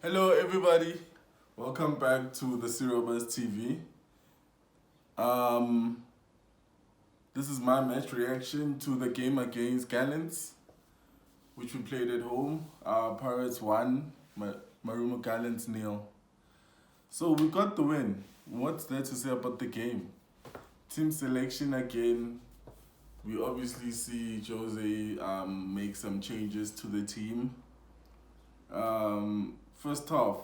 Hello, everybody. Welcome back to the Serial Buzz TV. Um, this is my match reaction to the game against Gallants, which we played at home. Pirates won, MARUMO Gallants nil. So we got the win. What's there to say about the game? Team selection again. We obviously see Jose make some changes to the team. First half,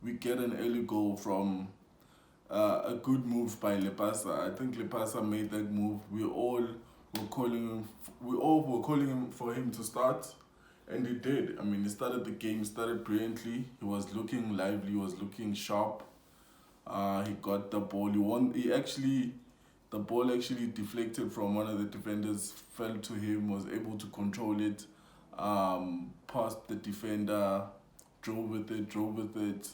we get an early goal from a good move by Lepasa. I think Lepasa made that move. We all were calling him. We all were calling him for him to start, and he did. I mean, he started the game, started brilliantly. He was looking lively. He was looking sharp. He got the ball. The ball actually deflected from one of the defenders, fell to him, was able to control it, past the defender, drove with it,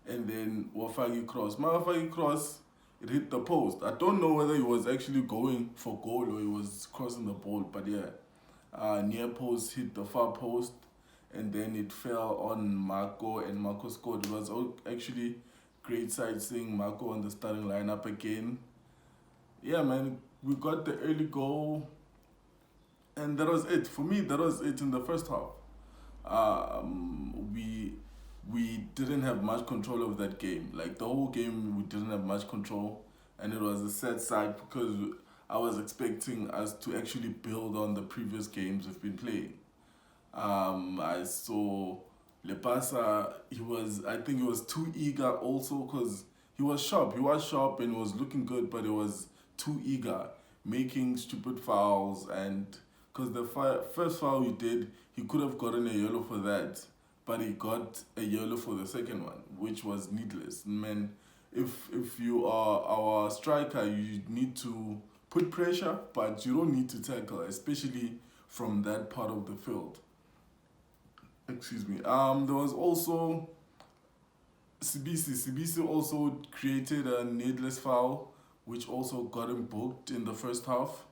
and then Wafagi cross. My Wafagi cross, it hit the post. I don't know whether he was actually going for goal or he was crossing the ball, but yeah, near post hit the far post, and then it fell on Marco, and Marco scored. It was actually great sight seeing Marco on the starting lineup again. Yeah, man, we got the early goal, and that was it. For me, that was it in the first half. We didn't have much control of that game. Like the whole game, we didn't have much control, and it was a sad sight because I was expecting us to actually build on the previous games we've been playing. I saw Lepasa. I think he was too eager also because he was sharp. He was sharp and was looking good, but he was too eager, making stupid fouls. And because the first foul he did, he could have gotten a yellow for that, but he got a yellow for the second one, which was needless. Man, if you are our striker, you need to put pressure, but you don't need to tackle, especially from that part of the field. Excuse me. There was also Sibisi. Sibisi also created a needless foul, which also got him booked in the first half.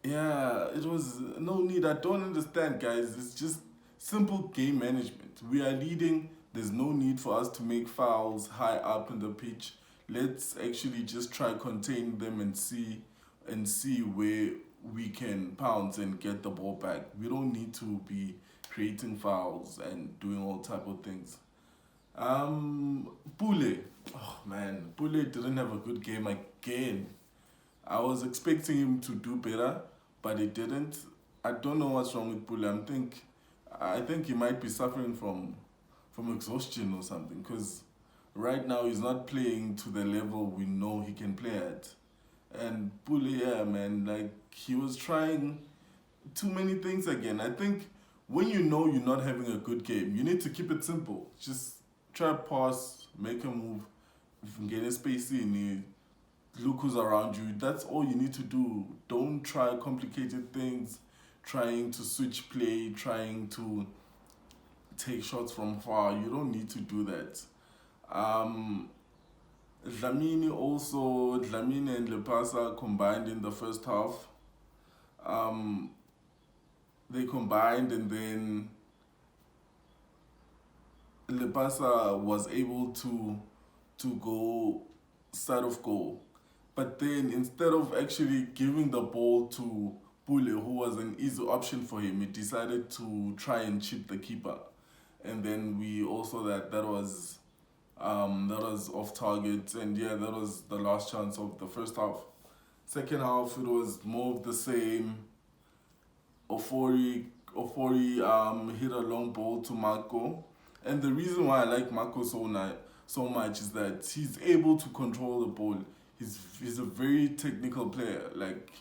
Yeah, it was no need. I don't understand, guys. It's just simple game management. We are leading. There's no need for us to make fouls high up in the pitch. Let's actually just try contain them and see where we can pounce and get the ball back. We don't need to be creating fouls and doing all type of things. Pule. Oh man, Pule didn't have a good game again. I was expecting him to do better, but he didn't. I don't know what's wrong with Pule. I think he might be suffering from exhaustion or something, because right now he's not playing to the level we know he can play at. And Pule, yeah, man, like he was trying too many things again. I think when you know you're not having a good game, you need to keep it simple. Just try pass, make a move. If you can get a space in, look who's around you. That's all you need to do. Don't try complicated things, trying to switch play, trying to take shots from far. You don't need to do that. Dlamini and Lepasa combined in the first half. They combined, and then Lepasa was able to go side of goal. But then instead of actually giving the ball to Pule, who was an easy option for him, he decided to try and chip the keeper. And then we also that was off target, and yeah, that was the last chance of the first half. Second half, it was more of the same. Ofori hit a long ball to Marco, and the reason why I like Marco so much is that he's able to control the ball. He's a very technical player. Like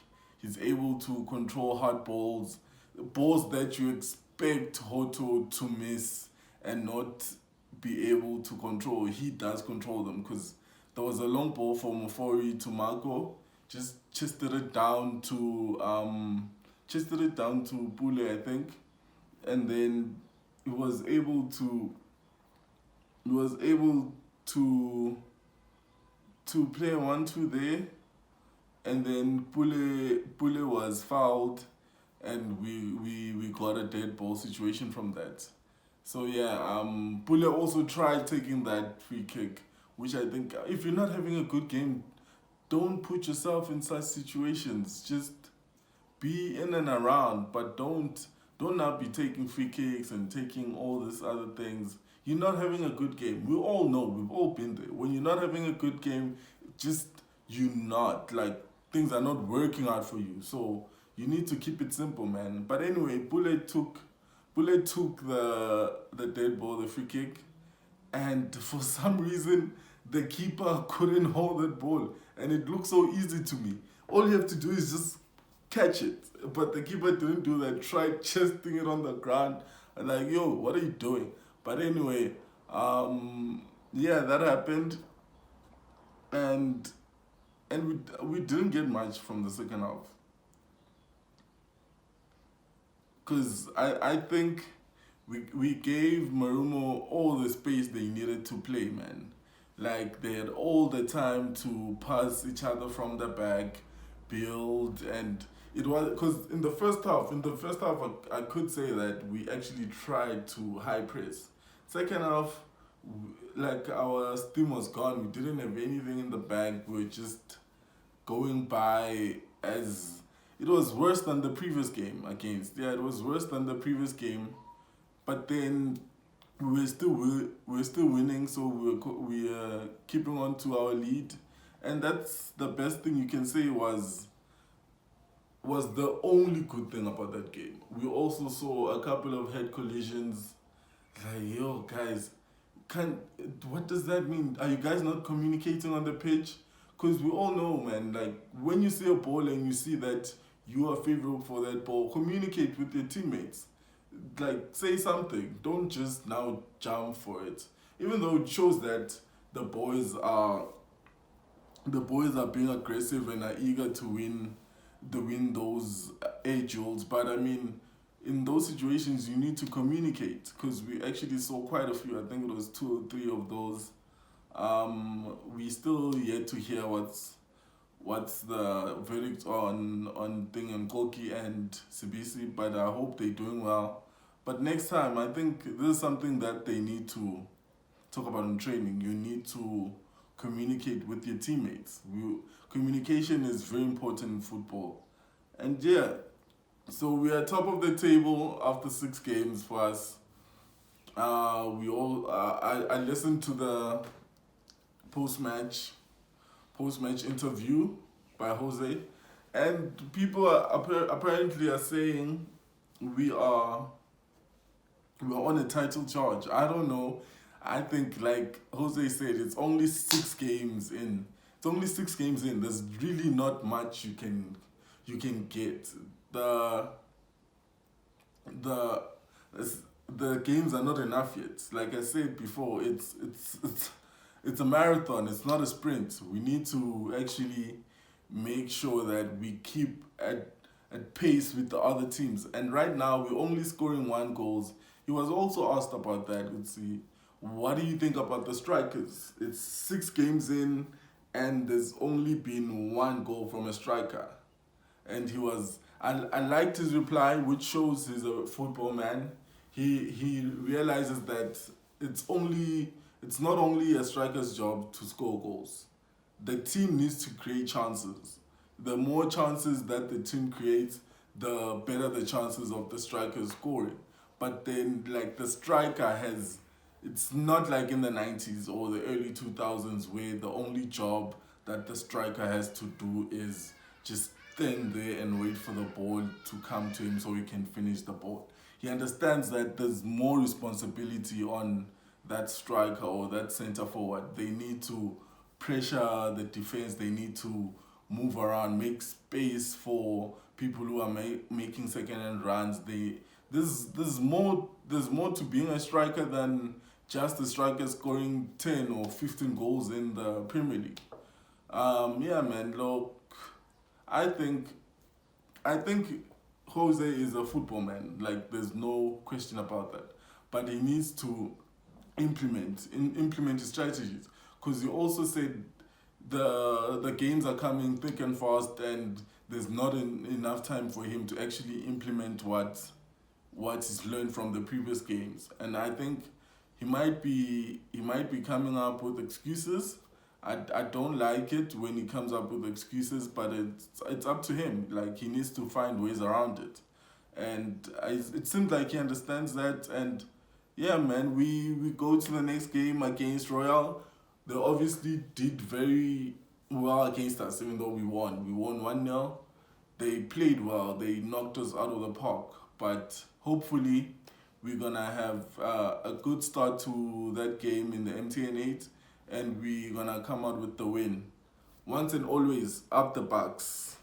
he's able to control hard balls that you expect Hoto to miss and not be able to control. He does control them, because there was a long ball from Ofori to Marco, just chested it down to Pule, I think, and then he was able to play 1-2 there, and then Pule was fouled, and we got a dead ball situation from that. So yeah, Pule also tried taking that free kick, which I think if you're not having a good game, don't put yourself in such situations. Just be in and around, but don't not be taking free kicks and taking all these other things. You're not having a good game. We all know, we've all been there. When you're not having a good game, just you not like things are not working out for you. So you need to keep it simple, man. But anyway, Bullet took the dead ball, the free kick, and for some reason the keeper couldn't hold that ball, and it looked so easy to me. All you have to do is just catch it, but the keeper didn't do that. Tried chesting it on the ground, and like, yo, what are you doing? But anyway, yeah, that happened, and we didn't get much from the second half, because I think we gave Marumo all the space they needed to play, man. Like they had all the time to pass each other from the back, build, and it was because in the first half, I could say that we actually tried to high press. Second half, like our steam was gone. We didn't have anything in the back. We were just going by as it was worse than the previous game against. Yeah, it was worse than the previous game, but then we were still winning, so we keeping on to our lead, and that's the best thing you can say was the only good thing about that game. We also saw a couple of head collisions. Like, yo, guys, can what does that mean? Are you guys not communicating on the pitch? Because we all know, man, like when you see a ball and you see that you are favorable for that ball, communicate with your teammates. Like, say something. Don't just now jump for it. Even though it shows that the boys are the boys are being aggressive and are eager to win those A duels. But I mean, in those situations, you need to communicate, because we actually saw quite a few. I think it was two or three of those. We still yet to hear what's the verdict on thing on Koki and Sibisi, but I hope they're doing well. But next time, I think this is something that they need to talk about in training. You need to communicate with your teammates. Communication is very important in football. And yeah, so we are top of the table after 6 games for us. I listened to the post match interview by Jose, and people apparently are saying we are we're on a title charge. I don't know. I think, like Jose said, it's only 6 games in. It's only 6 games in. There's really not much you can get. The the the games are not enough yet. Like I said before, it's a marathon. It's not a sprint. We need to actually make sure that we keep at pace with the other teams. And right now, we're only scoring 1 goal. He was also asked about that. Let's see, what do you think about the strikers? It's 6 games in, and there's only been 1 goal from a striker. And I liked his reply, which shows he's a football man. He realizes that it's not only a striker's job to score goals. The team needs to create chances. The more chances that the team creates, the better the chances of the striker scoring. But then, like, the striker has, it's not like in the 90s or the early 2000s where the only job that the striker has to do is just stand there and wait for the ball to come to him so he can finish the ball. He understands that there's more responsibility on that striker or that center forward. They need to pressure the defense. They need to move around, make space for people who are making second-hand runs. There's more to being a striker than just a striker scoring 10 or 15 goals in the Premier League. Yeah, man. Look, I think Jose is a football man. Like, there's no question about that. But he needs to implement his strategies, because he also said the games are coming thick and fast, and there's not enough time for him to actually implement what he's learned from the previous games, and I think he might be coming up with excuses. I don't like it when he comes up with excuses, but it's up to him. Like, he needs to find ways around it, and it seems like he understands that. And yeah, man, we go to the next game against Royal. They obviously did very well against us, even though we won. We won 1-0. They played well. They knocked us out of the park. But hopefully, we're gonna have a good start to that game in the MTN 8, and we're gonna come out with the win. Once and always, up the Bucks.